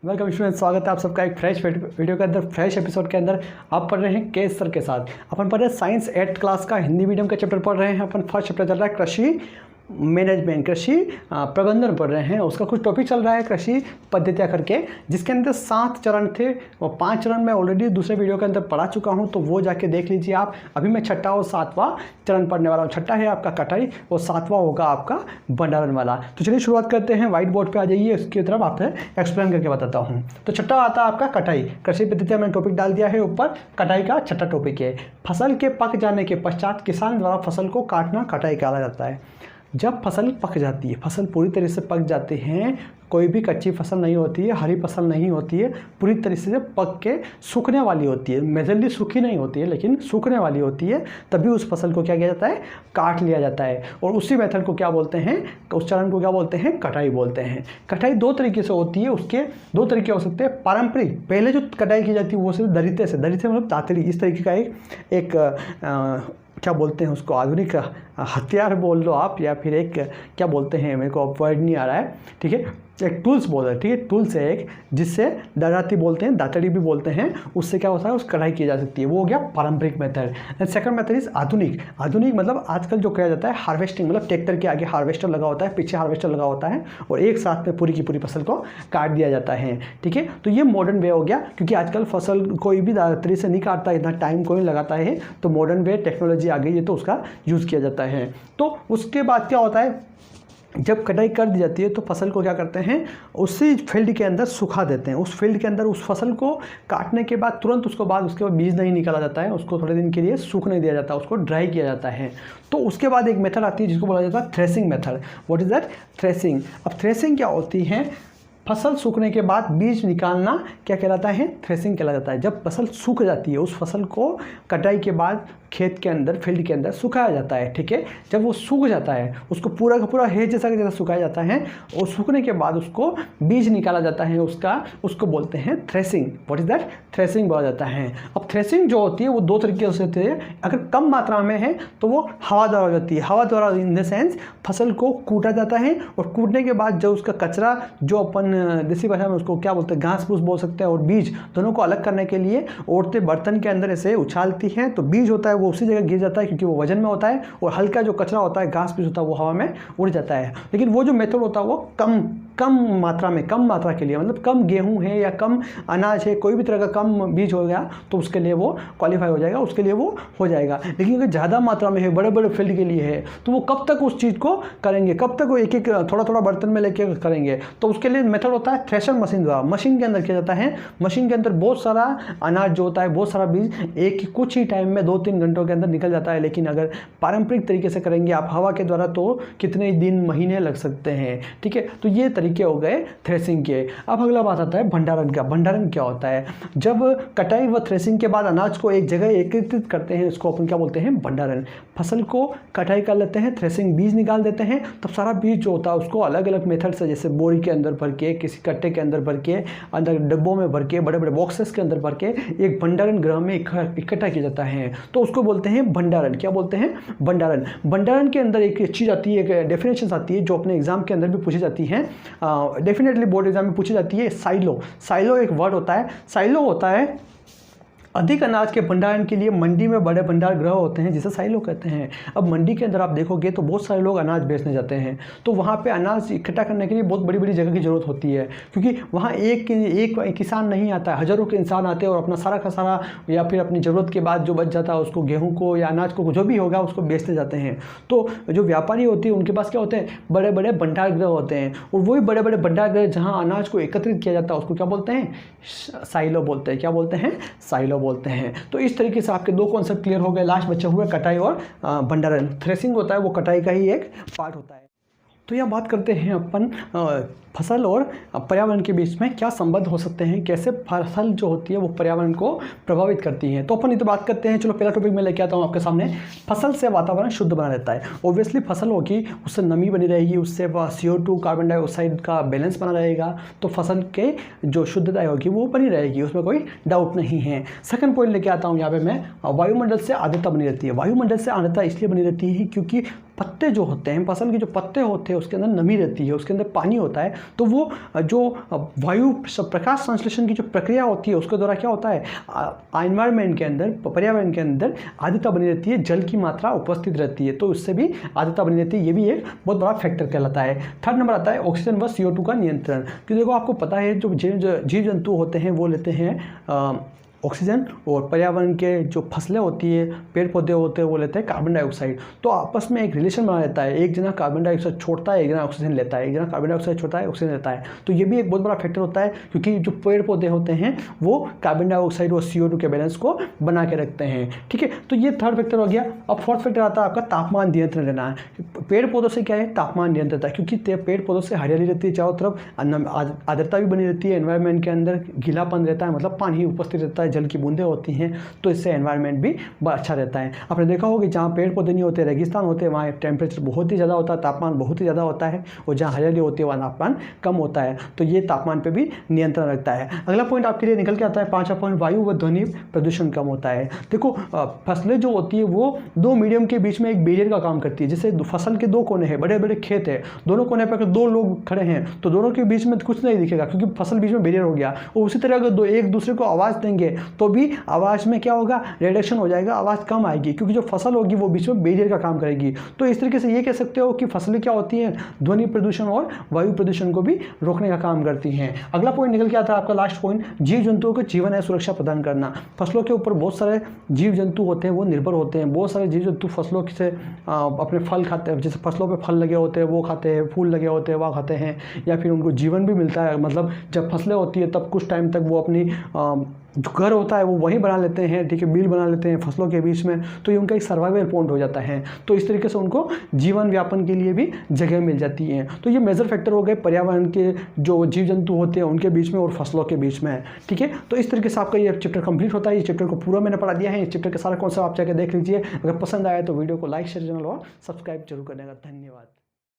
Welcome student, स्वागत है आप सबका एक फ्रेश वीडियो के अंदर, फ्रेश एपिसोड के अंदर। आप पढ़ रहे हैं के सर के साथ। अपन पढ़ रहे हैं साइंस 8th क्लास का हिंदी मीडियम का चैप्टर पढ़ रहे हैं। अपन फर्स्ट चैप्टर चल रहा है कृषि मैनेजमेंट, कृषि प्रबंधन पढ़ रहे हैं। उसका कुछ टॉपिक चल रहा है कृषि पद्धतियाँ करके, जिसके अंदर 7 चरण थे और 5 चरण मैं ऑलरेडी दूसरे वीडियो के अंदर पढ़ा चुका हूं, तो वो जाके देख लीजिए आप। अभी मैं छठा और 7वां चरण पढ़ने वाला हूं। छठा है आपका कटाई और 7वां होगा आपका भंडारण वाला। तो चलिए शुरुआत करते हैं। व्हाइट बोर्ड पर आ जाइए, उसकी तरफ आपसे एक्सप्लेन करके बताता हूँ। तो छठा आता है आपका कटाई। कृषि पद्धतियाँ मैंने टॉपिक डाल दिया है ऊपर। कटाई का छठा टॉपिक है। फसल के पक जाने के पश्चात किसान द्वारा फसल को काटना कटाई कहा जाता है। जब फसल पक जाती है, फसल पूरी तरह से पक जाते हैं, कोई भी कच्ची फसल नहीं होती है, हरी फसल नहीं होती है, पूरी तरह से पक के सूखने वाली होती है। मेजरली सूखी नहीं होती है लेकिन सूखने वाली होती है, तभी उस फसल को क्या किया जाता है, काट लिया जाता है। और उसी मेथड को क्या बोलते हैं, उस चरण को क्या बोलते हैं, कटाई बोलते हैं। कटाई 2 तरीके से होती है। उसके 2 तरीके हो सकते हैं। पारंपरिक, पहले जो कटाई की जाती है वो सिर्फ दरिते से मतलब दातरी, इस तरीके का एक क्या बोलते हैं उसको, आधुनिक हथियार बोल लो आप, या फिर एक क्या बोलते हैं, मेरे को वर्ड नहीं आ रहा है, ठीक है, एक टूल्स बोल रहे हैं, ठीक है, टूल्स है एक, जिससे दराती बोलते हैं, दातड़ी भी बोलते हैं। उससे क्या होता है, उस कढ़ाई की जा सकती है। वो हो गया पारंपरिक method. And second method is आधुनिक। आधुनिक मतलब आजकल जो किया जाता है हार्वेस्टिंग, मतलब ट्रैक्टर के आगे हार्वेस्टर लगा होता है, पीछे हार्वेस्टर लगा होता है और एक साथ में पूरी की पूरी फसल को काट दिया जाता है, ठीक है। तो ये मॉडर्न वे हो गया, क्योंकि आजकल फसल कोई भी दातरी से नहीं काटता, इतना टाइम कोई लगाता है, तो मॉडर्न वे टेक्नोलॉजी आ गई है तो उसका यूज़ किया जाता है। तो उसके बाद क्या होता है, जब कटाई कर दी जाती है तो फसल को क्या करते हैं, उसी फील्ड के अंदर सुखा देते हैं। उस फील्ड के अंदर उस फसल को काटने के बाद तुरंत उसके बाद बीज नहीं निकाला जाता है, उसको थोड़े दिन के लिए सूखने दिया जाता है, उसको ड्राई किया जाता है। तो उसके बाद एक मेथड आती है जिसको बोला जाता है threshing method. What is that, threshing. अब थ्रेसिंग क्या होती है, फसल सूखने के बाद बीज निकालना क्या कहलाता है, थ्रेसिंग कहला जाता है। जब फसल सूख जाती है, उस फसल को कटाई के बाद खेत के अंदर, फील्ड के अंदर सुखाया जाता है, ठीक है। जब वो सूख जाता है, उसको पूरा का पूरा है जैसा सुखाया जाता है, और सूखने के बाद उसको बीज निकाला जाता है उसको बोलते हैं threshing. What is that, threshing बोला जाता है। अब थ्रेसिंग जो होती है वो 2 तरीके से होती है। अगर कम मात्रा में है तो वो हवा द्वारा हो जाती है। हवा द्वारा इन द सेंस फसल को कूटा जाता है, और कूटने के बाद जो उसका कचरा, जो अपन देसी भाषा में उसको क्या बोलते हैं, घास फूस बोल सकते हैं, और बीज, दोनों को अलग करने के लिए औरतें बर्तन के अंदर ऐसे उछालती हैं, तो बीज होता है वो उसी जगह गिर जाता है, क्योंकि वो वजन में होता है, और हल्का जो कचरा होता है, घास फूस होता है, वो हवा में उड़ जाता है। लेकिन वो जो मेथड होता है वो कम मात्रा में, कम मात्रा के लिए, मतलब कम गेहूं है या कम अनाज है, कोई भी तरह का कम बीज हो गया तो उसके लिए वो क्वालिफाई हो जाएगा, उसके लिए वो हो जाएगा। लेकिन अगर ज़्यादा मात्रा में है, बड़े बड़े फील्ड के लिए है, तो वो कब तक उस चीज़ को करेंगे, कब तक वो एक एक थोड़ा थोड़ा बर्तन में लेके करेंगे। तो उसके लिए मेथड होता है थ्रेशर मशीन द्वारा। मशीन के अंदर किया जाता है, मशीन के अंदर बहुत सारा अनाज जो होता है, बहुत सारा बीज एक कुछ ही टाइम में 2-3 घंटों के अंदर निकल जाता है। लेकिन अगर पारंपरिक तरीके से करेंगे आप हवा के द्वारा, तो कितने दिन, महीने लग सकते हैं, ठीक है। तो ये तरीके हो गए थ्रेसिंग के। अब अगला बात आता है भंडारण का। भंडारण क्या होता है, जब कटाई व थ्रेसिंग के बाद अनाज को एक जगह एकत्रित करते हैं, इसको अपन क्या बोलते हैं, भंडारण। फसल को कटाई कर लेते हैं, थ्रेसिंग, बीज निकाल देते हैं, तब सारा बीज जो होता है उसको अलग अलग मेथड से, जैसे बोरी के अंदर भर के, किसी कट्टे के अंदर भर के, अंदर डब्बों में भर के, बड़े बड़े बॉक्सेस के अंदर भर के एक भंडारण गृह में इकट्ठा किया जाता है, तो उसको बोलते हैं भंडारण। क्या बोलते हैं, भंडारण। भंडारण के अंदर एक चीज़ आती है, एक डेफिनेशन आती है, जो अपने एग्जाम के अंदर भी पूछी जाती है, डेफिनेटली बोर्ड एग्जाम में पूछी जाती है। साइलो, साइलो एक वर्ड होता है। साइलो होता है अधिक अनाज के भंडारण के लिए मंडी में बड़े भंडार गृह होते हैं, जिसे साइलो कहते हैं। अब मंडी के अंदर आप देखोगे तो बहुत सारे लोग अनाज बेचने जाते हैं, तो वहाँ पे अनाज इकट्ठा करने के लिए बहुत बड़ी बड़ी जगह की ज़रूरत होती है, क्योंकि वहाँ एक किसान नहीं आता है, हज़ारों के इंसान आते हैं और अपना सारा का सारा, या फिर अपनी ज़रूरत के बाद जो बच जाता है उसको, गेहूँ को या अनाज को, जो भी होगा उसको बेचते जाते हैं। तो जो व्यापारी होते हैं उनके पास क्या होते हैं, बड़े बड़े भंडार गृह होते हैं, और वही बड़े बड़े भंडार गृह जहाँ अनाज को एकत्रित किया जाता है उसको क्या बोलते हैं, साइलो बोलते हैं। क्या बोलते हैं, साइलो बोलते हैं। तो इस तरीके से आपके 2 कॉन्सेप्ट क्लियर हो गए। लास्ट बचे हुए कटाई और भंडारण। थ्रेसिंग होता है वो कटाई का ही एक पार्ट होता है। तो यह बात करते हैं अपन फसल और पर्यावरण के बीच में क्या संबंध हो सकते हैं, कैसे फसल जो होती है वो पर्यावरण को प्रभावित करती है। तो अपन इधर बात करते हैं। चलो पहला टॉपिक मैं लेके आता हूँ आपके सामने। फसल से वातावरण शुद्ध बना रहता है। ऑब्वियसली फसल होगी, उससे नमी बनी रहेगी, उससे CO2 कार्बन डाइऑक्साइड का बैलेंस बना रहेगा, तो फसल के जो शुद्धता होगी वो बनी रहेगी, उसमें कोई डाउट नहीं है। सेकंड पॉइंट लेके आता हूँ यहाँ पे मैं, वायुमंडल से आर्द्रता बनी रहती है। वायुमंडल से आर्द्रता इसलिए बनी रहती है क्योंकि पत्ते जो होते हैं, फसल के जो पत्ते होते हैं उसके अंदर नमी रहती है, उसके अंदर पानी होता है, तो वो जो वायु प्रकाश संश्लेषण की जो प्रक्रिया होती है उसके द्वारा क्या होता है, एनवायरनमेंट के अंदर, पर्यावरण के अंदर आर्द्रता बनी रहती है, जल की मात्रा उपस्थित रहती है, तो उससे भी आर्द्रता बनी रहती है। ये भी एक बहुत बड़ा फैक्टर कहलाता है। थर्ड नंबर आता है ऑक्सीजन व CO2 का नियंत्रण। कि देखो आपको पता है जो जीव जंतु होते हैं वो लेते हैं ऑक्सीजन, और पर्यावरण के जो फसलें होती है, पेड़ पौधे होते हैं, वो लेते हैं कार्बन डाइऑक्साइड। तो आपस में एक रिलेशन बना रहता है, एक जना कार्बन डाइऑक्साइड छोड़ता है, एक जना ऑक्सीजन लेता है, एक जना कार्बन डाइऑक्साइड छोड़ता है, ऑक्सीजन लेता है। तो ये भी एक बहुत बड़ा फैक्टर होता है, क्योंकि जो पेड़ पौधे होते हैं वो कार्बन डाइऑक्साइड और CO2 के बैलेंस को बना के रखते हैं। ठीक है, तो ये थर्ड फैक्टर हो गया। अब फोर्थ फैक्टर आता है आपका तापमान नियंत्रण रहना है। पेड़ पौधों से क्या है, तापमान नियंत्रण रहता है, क्योंकि पेड़ पौधों से हरियाली रहती है चारों तरफ, आर्द्रता भी बनी रहती है, एनवायरनमेंट के अंदर गीलापन रहता है, मतलब पानी उपस्थित रहता है, जल की बूंदें होती हैं, तो इससे एनवायरनमेंट भी अच्छा रहता है। आपने देखा होगा जहाँ पेड़ पौधे नहीं होते, रेगिस्तान होते हैं, वहाँ टेम्परेचर बहुत ही ज़्यादा होता है, तापमान बहुत ही ज़्यादा होता है, और जहाँ हरियाली होती है वहाँ तापमान कम होता है। तो ये तापमान पे भी नियंत्रण रखता है। अगला पॉइंट आपके लिए निकल के आता है, पांचवा पॉइंट, वायु व ध्वनि प्रदूषण कम होता है। देखो फसलें जो होती है वो दो मीडियम के बीच में एक बैरियर का काम करती है। जैसे फसल के दो कोने हैं, बड़े बड़े खेत है, दोनों कोने पर अगर दो लोग खड़े हैं तो दोनों के बीच में कुछ नहीं दिखेगा, क्योंकि फसल बीच में बैरियर हो गया। और उसी तरह अगर एक दूसरे को आवाज़ देंगे तो भी आवाज़ में क्या होगा, रिडक्शन हो जाएगा, आवाज़ कम आएगी, क्योंकि जो फसल होगी वो बीच में बैरियर का काम करेगी। तो इस तरीके से ये कह सकते हो कि फसलें क्या होती हैं, ध्वनि प्रदूषण और वायु प्रदूषण को भी रोकने का काम करती हैं। अगला पॉइंट निकल के आता है आपका लास्ट पॉइंट, जीव जंतुओं को जीवन है सुरक्षा प्रदान करना। फसलों के ऊपर बहुत सारे जीव जंतु होते हैं वो निर्भर होते हैं। बहुत सारे जीव जंतु फसलों से अपने फल खाते हैं, जैसे फसलों पर फल लगे होते हैं वो खाते हैं, फूल लगे होते हैं वो खाते हैं, या फिर उनको जीवन भी मिलता है। मतलब जब फसलें होती है तब कुछ टाइम तक वो अपनी जो घर होता है वो वहीं बना लेते हैं, ठीक है, बिल बना लेते हैं फसलों के बीच में, तो ये उनका एक सर्वाइवल पॉइंट हो जाता है। तो इस तरीके से उनको जीवन व्यापन के लिए भी जगह मिल जाती है। तो ये मेजर फैक्टर हो गए पर्यावरण के जो जीव जंतु होते हैं उनके बीच में और फसलों के बीच में। ठीक है, तो इस तरीके से आपका ये चैप्टर कंप्लीट होता है। ये चैप्टर को पूरा मैंने पढ़ा दिया है। इस चैप्टर के सारा कॉन्सेप्ट आप जाकर देख लीजिए। अगर पसंद आया तो वीडियो को लाइक शेयर चैनल और सब्सक्राइब जरूर करने का। धन्यवाद।